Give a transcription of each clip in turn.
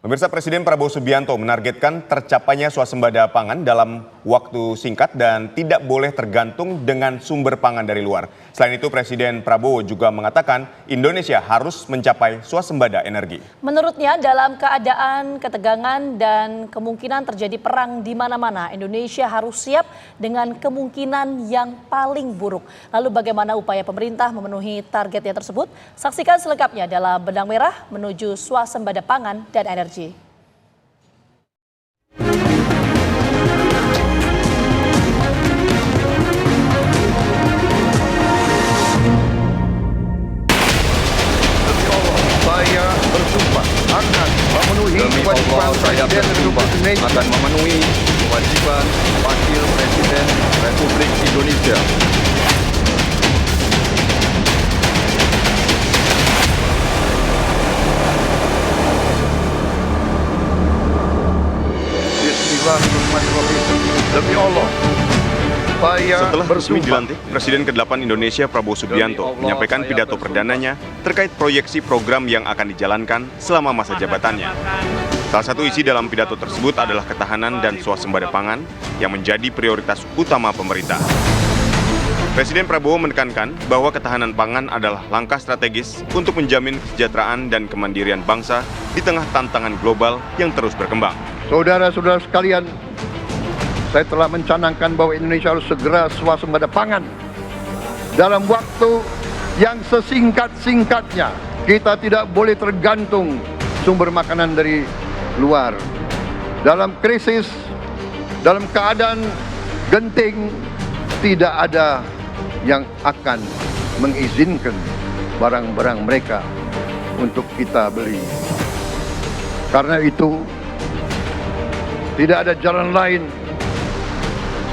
Pemirsa, Presiden Prabowo Subianto menargetkan tercapainya swasembada pangan dalam waktu singkat dan tidak boleh tergantung dengan sumber pangan dari luar. Selain itu, Presiden Prabowo juga mengatakan Indonesia harus mencapai swasembada energi. Menurutnya, dalam keadaan ketegangan dan kemungkinan terjadi perang di mana-mana, Indonesia harus siap dengan kemungkinan yang paling buruk. Lalu bagaimana upaya pemerintah memenuhi targetnya tersebut? Saksikan selengkapnya dalam Benang Merah menuju swasembada pangan dan energi. Saya bersumpah akan memenuhi kewajiban Presiden Republik Indonesia. Akan memenuhi kewajiban Wakil Presiden Republik Indonesia. Bismillahirrahmanirrahim. Demi Allah, saya Setelah resmi bersumpah. dilantik, Presiden ke-8 Indonesia Prabowo Subianto menyampaikan pidato perdananya terkait proyeksi program yang akan dijalankan selama masa jabatannya. Salah satu isi dalam pidato tersebut adalah ketahanan dan swasembada pangan yang menjadi prioritas utama pemerintah. Presiden Prabowo menekankan bahwa ketahanan pangan adalah langkah strategis untuk menjamin kesejahteraan dan kemandirian bangsa di tengah tantangan global yang terus berkembang. Saudara-saudara sekalian, saya telah mencanangkan bahwa Indonesia harus segera swasembada pangan. Dalam waktu yang sesingkat-singkatnya, kita tidak boleh tergantung sumber makanan dari luar. Dalam krisis, dalam keadaan genting, tidak ada yang akan mengizinkan barang-barang mereka untuk kita beli. Karena itu, tidak ada jalan lain.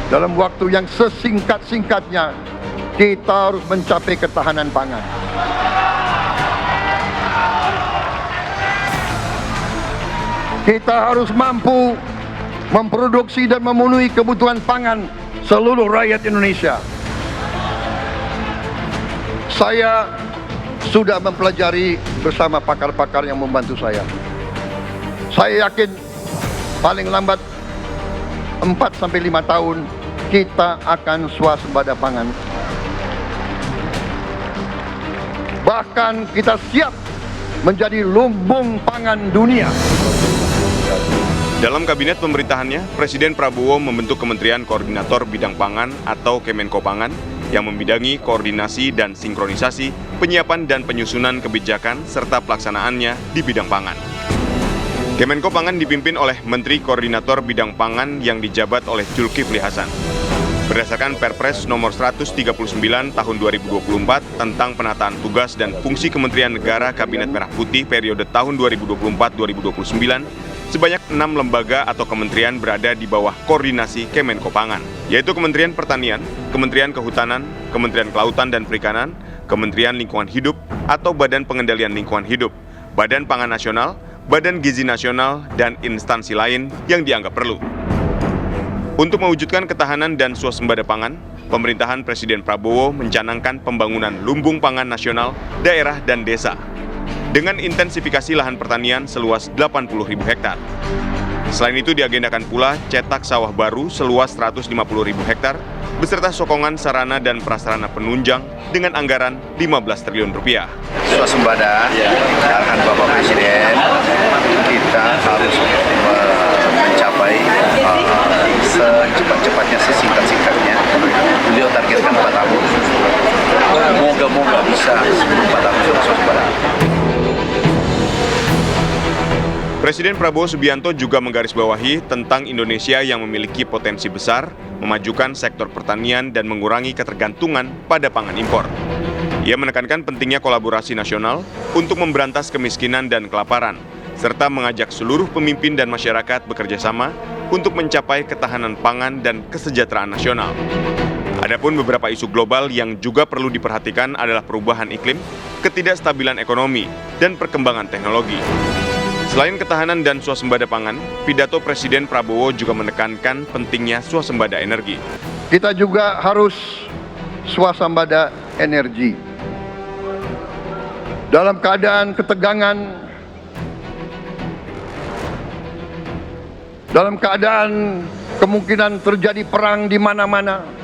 Dalam waktu yang sesingkat-singkatnya, kita harus mencapai ketahanan pangan. Kita harus mampu memproduksi dan memenuhi kebutuhan pangan seluruh rakyat Indonesia. Saya sudah mempelajari bersama pakar-pakar yang membantu saya. Saya yakin paling lambat 4-5 tahun kita akan swasembada pangan. Bahkan kita siap menjadi lumbung pangan dunia. Dalam kabinet pemerintahannya, Presiden Prabowo membentuk Kementerian Koordinator Bidang Pangan atau Kemenko Pangan yang membidangi koordinasi dan sinkronisasi penyiapan dan penyusunan kebijakan serta pelaksanaannya di bidang pangan. Kemenko Pangan dipimpin oleh Menteri Koordinator Bidang Pangan yang dijabat oleh Zulkifli Hasan. Berdasarkan Perpres nomor 139 tahun 2024 tentang penataan tugas dan fungsi Kementerian Negara Kabinet Merah Putih periode tahun 2024-2029, sebanyak 6 lembaga atau kementerian berada di bawah koordinasi Kemenko Pangan, yaitu Kementerian Pertanian, Kementerian Kehutanan, Kementerian Kelautan dan Perikanan, Kementerian Lingkungan Hidup atau Badan Pengendalian Lingkungan Hidup, Badan Pangan Nasional, Badan Gizi Nasional, dan instansi lain yang dianggap perlu. Untuk mewujudkan ketahanan dan swasembada pangan, pemerintahan Presiden Prabowo mencanangkan pembangunan lumbung pangan nasional, daerah, dan desa dengan intensifikasi lahan pertanian seluas 80.000 hektar. Selain itu diagendakan pula cetak sawah baru seluas 150.000 hektar beserta sokongan sarana dan prasarana penunjang dengan anggaran 15 triliun rupiah. Swasembada, arahan Bapak Presiden, kita harus mencapai secepat-cepatnya, sesingkat-singkatnya. Beliau targetkan 4 tahun. Moga-moga bisa 4 tahun sudah swasembada. Presiden Prabowo Subianto juga menggarisbawahi tentang Indonesia yang memiliki potensi besar, memajukan sektor pertanian dan mengurangi ketergantungan pada pangan impor. Ia menekankan pentingnya kolaborasi nasional untuk memberantas kemiskinan dan kelaparan, serta mengajak seluruh pemimpin dan masyarakat bekerja sama untuk mencapai ketahanan pangan dan kesejahteraan nasional. Adapun beberapa isu global yang juga perlu diperhatikan adalah perubahan iklim, ketidakstabilan ekonomi, dan perkembangan teknologi. Selain ketahanan dan swasembada pangan, pidato Presiden Prabowo juga menekankan pentingnya swasembada energi. Kita juga harus swasembada energi. Dalam keadaan ketegangan dalam keadaan kemungkinan terjadi perang di mana-mana,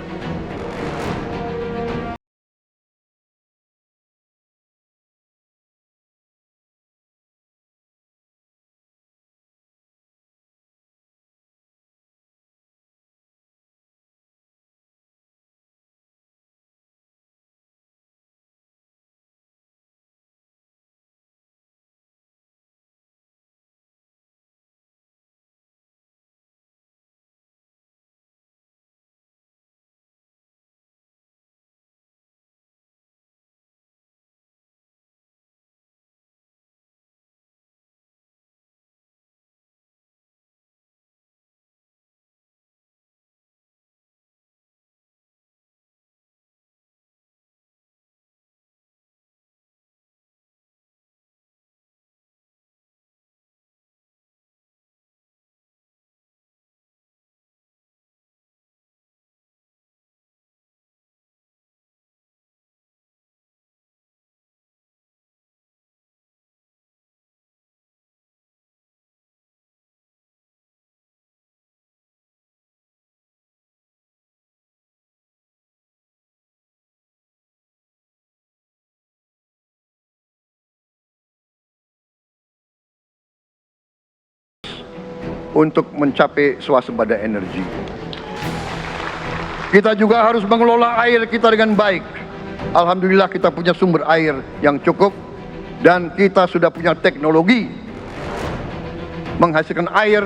untuk mencapai swasembada energi. Kita juga harus mengelola air kita dengan baik. Alhamdulillah kita punya sumber air yang cukup dan kita sudah punya teknologi menghasilkan air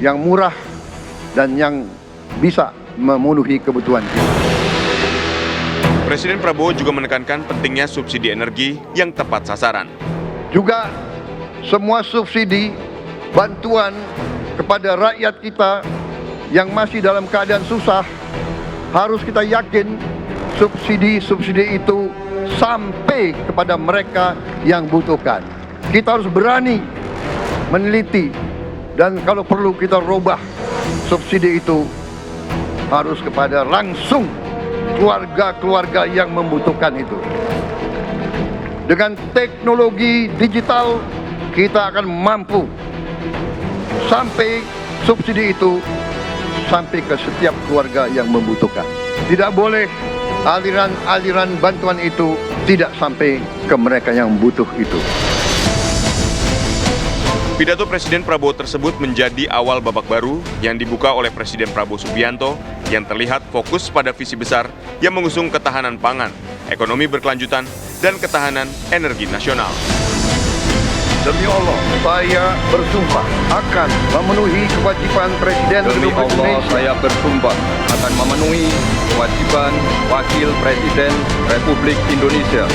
yang murah dan yang bisa memenuhi kebutuhan kita. Presiden Prabowo juga menekankan pentingnya subsidi energi yang tepat sasaran. Juga semua subsidi, bantuan kepada rakyat kita yang masih dalam keadaan susah, harus kita yakin subsidi-subsidi itu sampai kepada mereka yang butuhkan. Kita harus berani meneliti dan kalau perlu kita robah subsidi itu harus kepada langsung keluarga-keluarga yang membutuhkan itu. Dengan teknologi digital kita akan mampu sampai subsidi itu sampai ke setiap keluarga yang membutuhkan. Tidak boleh aliran-aliran bantuan itu tidak sampai ke mereka yang butuh itu. Pidato Presiden Prabowo tersebut menjadi awal babak baru yang dibuka oleh Presiden Prabowo Subianto yang terlihat fokus pada visi besar yang mengusung ketahanan pangan, ekonomi berkelanjutan, dan ketahanan energi nasional. Demi Allah, saya bersumpah akan memenuhi kewajiban Presiden Demi Republik Allah, Indonesia. saya bersumpah akan memenuhi kewajiban Wakil Presiden Republik Indonesia